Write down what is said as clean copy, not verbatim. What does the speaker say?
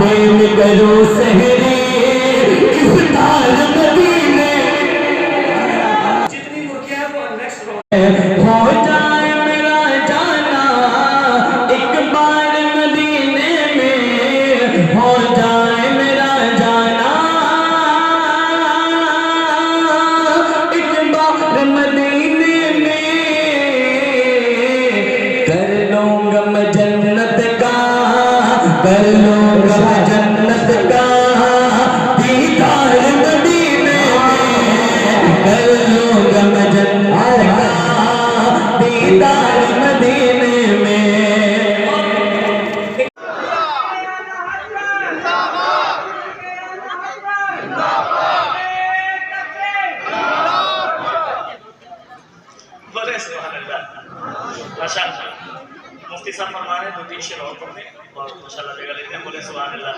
दिल करो सहरी इस तार मदीने जितनी मुर्गियां वो नेक्स्ट हो जाए मेरा जाना एक बार मदीने में हो जाए मेरा जाना एक बार मदीने में कर लूंगा मैं जन्नत का कर लूंगा मैं जन्नत का दीदार मदीने में कर लूंगा मैं जन्नत का दीदार मदीने में बोले सुभान अल्लाह। माशाअल्लाह मुफ्ती साहब फरमा रहे हैं 2-3 शेर और पढ़ने और माशाअल्लाह जगह लेते हैं। बोले सुभान अल्लाह।